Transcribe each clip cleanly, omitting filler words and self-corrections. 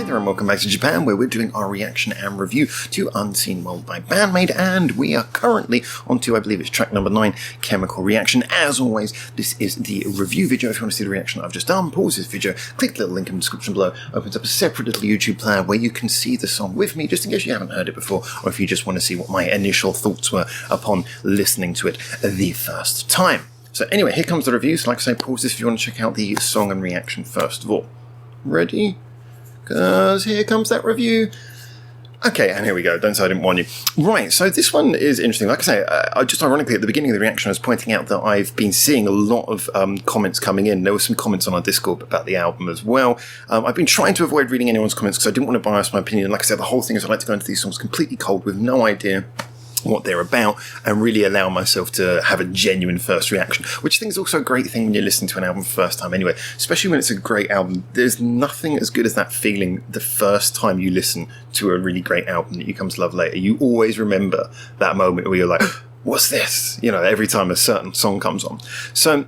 there and welcome back to Japan, where we're doing our reaction and review to Unseen World by Band-Maid, and we are currently on to, I believe it's track number 9, Chemical Reaction. As always, this is the review video. If you want to see the reaction I've just done, pause this video, click the little link in the description below, opens up a separate little YouTube player where you can see the song with me, just in case you haven't heard it before, or if you just want to see what my initial thoughts were upon listening to it the first time. So anyway, here comes the review. So like I say, pause this if you want to check out the song and reaction first of all. Ready? Because here comes that review. Okay, and here we go. Don't say I didn't warn you. Right, so this one is interesting. Like I say, just ironically, at the beginning of the reaction, I was pointing out that I've been seeing a lot of comments coming in. There were some comments on our Discord about the album as well. I've been trying to avoid reading anyone's comments because I didn't want to bias my opinion. Like I said, the whole thing is I like to go into these songs completely cold with no idea what they're about and really allow myself to have a genuine first reaction, which I think is also a great thing when you're listening to an album for the first time anyway, especially when it's a great album. There's nothing as good as that feeling the first time you listen to a really great album that you come to love later. You always remember that moment where you're like, what's this? You know, every time a certain song comes on. So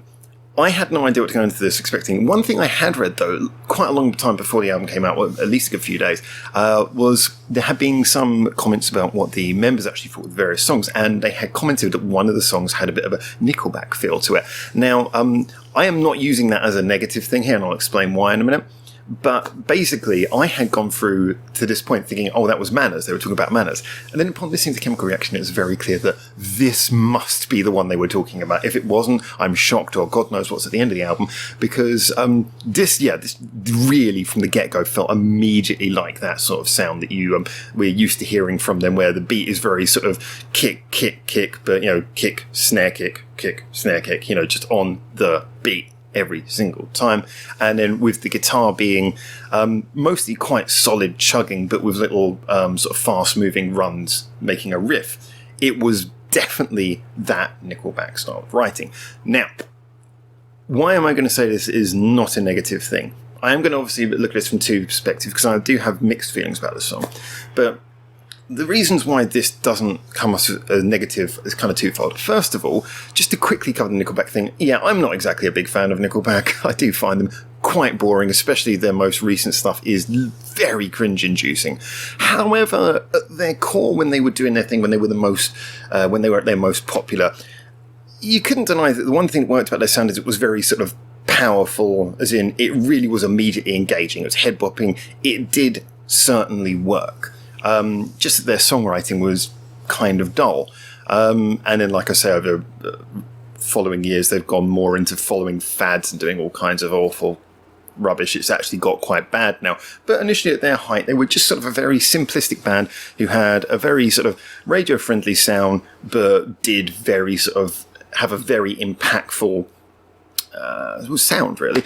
I had no idea what to go into this expecting. One thing I had read, though, quite a long time before the album came out, well, at least a good few days, was there had been some comments about what the members actually thought of various songs, and they had commented that one of the songs had a bit of a Nickelback feel to it. Now, I am not using that as a negative thing here, and I'll explain why in a minute. But basically, I had gone through to this point thinking, oh, that was Manners. They were talking about Manners. And then upon listening to Chemical Reaction, it was very clear that this must be the one they were talking about. If it wasn't, I'm shocked, or God knows what's at the end of the album, because this really, from the get-go, felt immediately like that sort of sound that we're used to hearing from them, where the beat is very sort of kick, kick, kick, but, you know, kick, snare kick, snare kick, you know, just on the beat every single time, and then with the guitar being mostly quite solid chugging, but with little sort of fast moving runs making a riff. It was definitely that Nickelback style of writing. Now, why am I going to say this is not a negative thing? I am going to obviously look at this from two perspectives, because I do have mixed feelings about this song, but the reasons why this doesn't come as a negative is kind of twofold. First of all, just to quickly cover the Nickelback thing, yeah, I'm not exactly a big fan of Nickelback. I do find them quite boring, especially their most recent stuff is very cringe-inducing. However, at their core, when they were doing their thing, when they were at their most popular, you couldn't deny that the one thing that worked about their sound is it was very sort of powerful, as in it really was immediately engaging. It was head-bopping. It did certainly work. Just that their songwriting was kind of dull. And then, like I say, over following years, they've gone more into following fads and doing all kinds of awful rubbish. It's actually got quite bad now. But initially, at their height, they were just sort of a very simplistic band who had a very sort of radio-friendly sound, but did very sort of have a very impactful sound, really.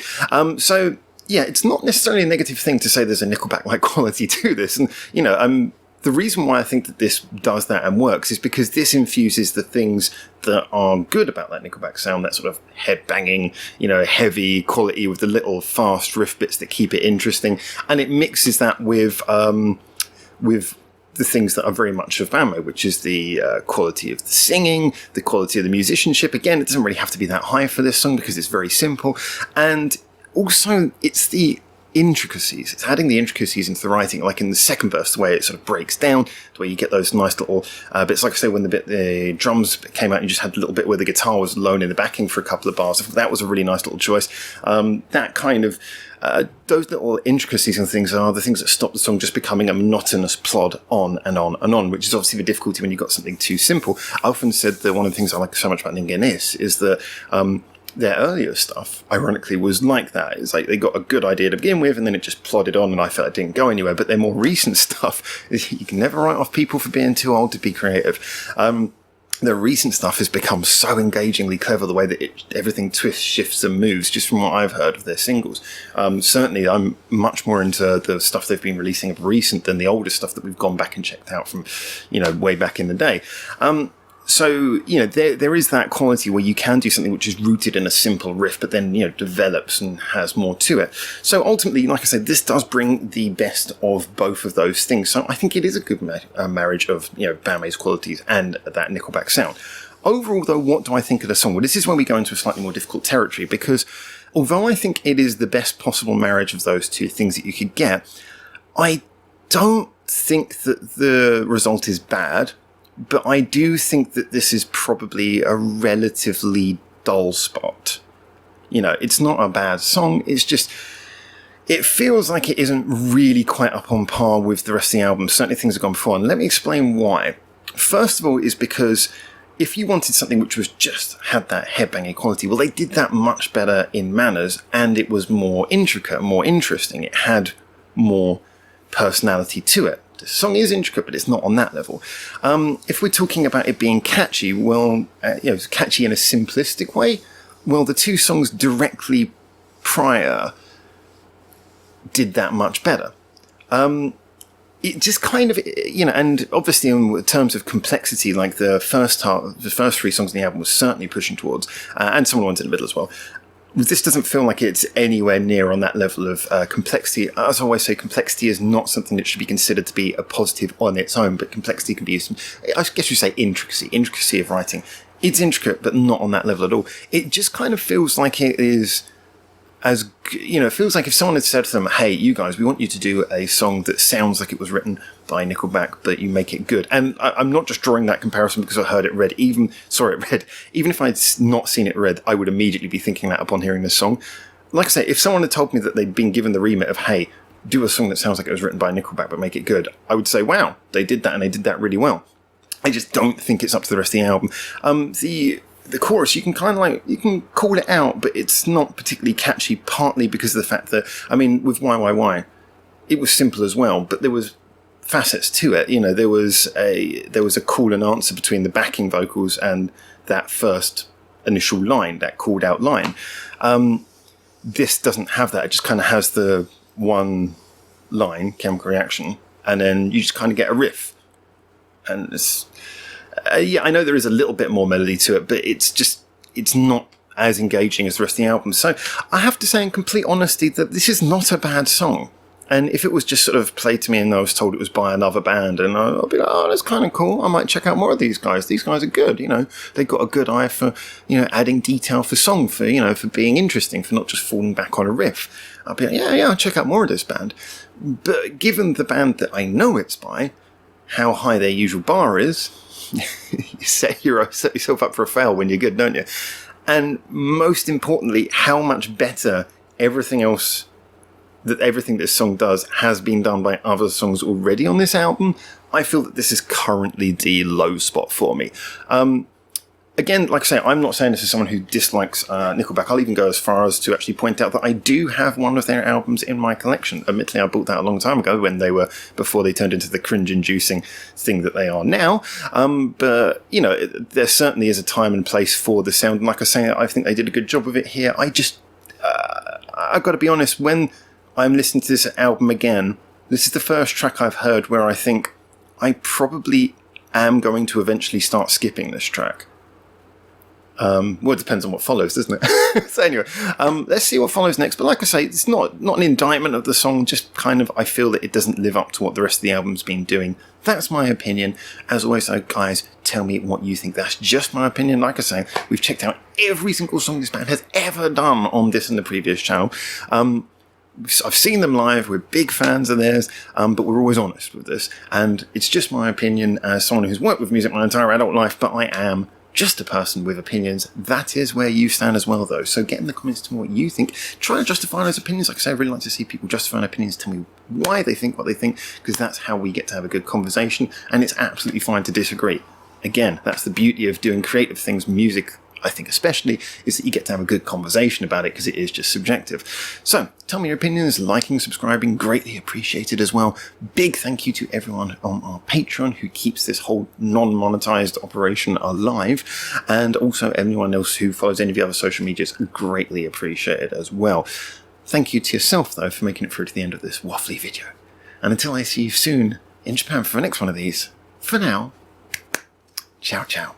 So yeah, it's not necessarily a negative thing to say there's a Nickelback-like quality to this. And, you know, the reason why I think that this does that and works is because this infuses the things that are good about that Nickelback sound, that sort of head-banging, you know, heavy quality with the little fast riff bits that keep it interesting. And it mixes that with the things that are very much of Band-Maid, which is the quality of the singing, the quality of the musicianship. Again, it doesn't really have to be that high for this song because it's very simple. And also, it's the intricacies. It's adding the intricacies into the writing, like in the second verse, the way it sort of breaks down, the way you get those nice little bits. Like I say, when the drums came out, you just had a little bit where the guitar was alone in the backing for a couple of bars. That was a really nice little choice. That kind of those little intricacies and things are the things that stop the song just becoming a monotonous plod on and on and on, which is obviously the difficulty when you've got something too simple. I often said that one of the things I like so much about Ningenis is that their earlier stuff, ironically, was like that. It's like they got a good idea to begin with, and then it just plodded on, and I felt it didn't go anywhere. But their more recent stuff, you can never write off people for being too old to be creative. Their recent stuff has become so engagingly clever, the way that everything twists, shifts, and moves, just from what I've heard of their singles. Certainly, I'm much more into the stuff they've been releasing of recent than the older stuff that we've gone back and checked out from, you know, way back in the day. So, you know, there is that quality where you can do something which is rooted in a simple riff, but then, you know, develops and has more to it. So ultimately, like I said, this does bring the best of both of those things. So I think it is a good marriage of, you know, Band-Maid's qualities and that Nickelback sound. Overall, though, what do I think of the song? Well, this is when we go into a slightly more difficult territory, because although I think it is the best possible marriage of those two things that you could get, I don't think that the result is bad, but I do think that this is probably a relatively dull spot. It's not a bad song, it's just, it feels like it isn't really quite up on par with the rest of the album. Certainly things have gone before, and let me explain why. First of all is because if you wanted something which was just had that headbanging quality, well, they did that much better in Manners, and it was more intricate, more interesting. It had more personality to it. The song is intricate, but it's not on that level. If we're talking about it being catchy, well, catchy in a simplistic way, well, the two songs directly prior did that much better. It just kind of, and obviously in terms of complexity, like the first three songs in the album was certainly pushing towards, and some of the ones in the middle as well. This doesn't feel like it's anywhere near on that level of complexity. As I always say, complexity is not something that should be considered to be a positive on its own, but complexity can be, I guess you say intricacy of writing. It's intricate, but not on that level at all. It just kind of feels like it is, it feels like if someone had said to them, hey, you guys, we want you to do a song that sounds like it was written by Nickelback, but you make it good. And I'm not just drawing that comparison because I heard it read. Even if I'd not seen it read, I would immediately be thinking that upon hearing this song. Like I say, if someone had told me that they'd been given the remit of, hey, do a song that sounds like it was written by Nickelback, but make it good, I would say, wow, they did that, and they did that really well. I just don't think it's up to the rest of the album. The chorus, you can you can call it out, but it's not particularly catchy, partly because of the fact that, with Why, it was simple as well, but there was facets to it. There was a call and answer between the backing vocals and that first initial line, that called out line. This doesn't have that. It just kind of has the one line, Chemical Reaction, and then you just kind of get a riff. And it's, I know there is a little bit more melody to it, but it's not as engaging as the rest of the album. So I have to say in complete honesty that this is not a bad song. And if it was just sort of played to me and I was told it was by another band, and I'll be like, oh, that's kind of cool. I might check out more of these guys. These guys are good. They've got a good eye for, adding detail for song, for being interesting, for not just falling back on a riff. I'll be like, yeah, I'll check out more of this band. But given the band that I know it's by, how high their usual bar is, you set yourself up for a fail when you're good, don't you? And most importantly, how much better everything this song does has been done by other songs already on this album. I feel that this is currently the low spot for me. Again, like I say, I'm not saying this as someone who dislikes Nickelback. I'll even go as far as to actually point out that I do have one of their albums in my collection. Admittedly, I bought that a long time ago before they turned into the cringe-inducing thing that they are now. But, there certainly is a time and place for the sound. And like I say, I think they did a good job of it here. I've got to be honest, when I'm listening to this album again, this is the first track I've heard where I think I probably am going to eventually start skipping this track. It depends on what follows, doesn't it? So anyway, let's see what follows next. But like I say, it's not an indictment of the song, just kind of, I feel that it doesn't live up to what the rest of the album's been doing. That's my opinion. As always, so guys, tell me what you think. That's just my opinion. Like I say, we've checked out every single song this band has ever done on this and the previous channel. I've seen them live, we're big fans of theirs, but we're always honest with this. And it's just my opinion as someone who's worked with music my entire adult life, but I am just a person with opinions. That is where you stand as well, though. So get in the comments to me what you think. Try and justify those opinions. Like I say, I really like to see people justify their opinions. Tell me why they think what they think, because that's how we get to have a good conversation, and it's absolutely fine to disagree. Again, that's the beauty of doing creative things, music, I think especially, is that you get to have a good conversation about it because it is just subjective. So, tell me your opinions, liking, subscribing, greatly appreciated as well. Big thank you to everyone on our Patreon who keeps this whole non-monetized operation alive, and also anyone else who follows any of the other social medias, greatly appreciated as well. Thank you to yourself, though, for making it through to the end of this waffly video. And until I see you soon in Japan for the next one of these, for now, ciao ciao.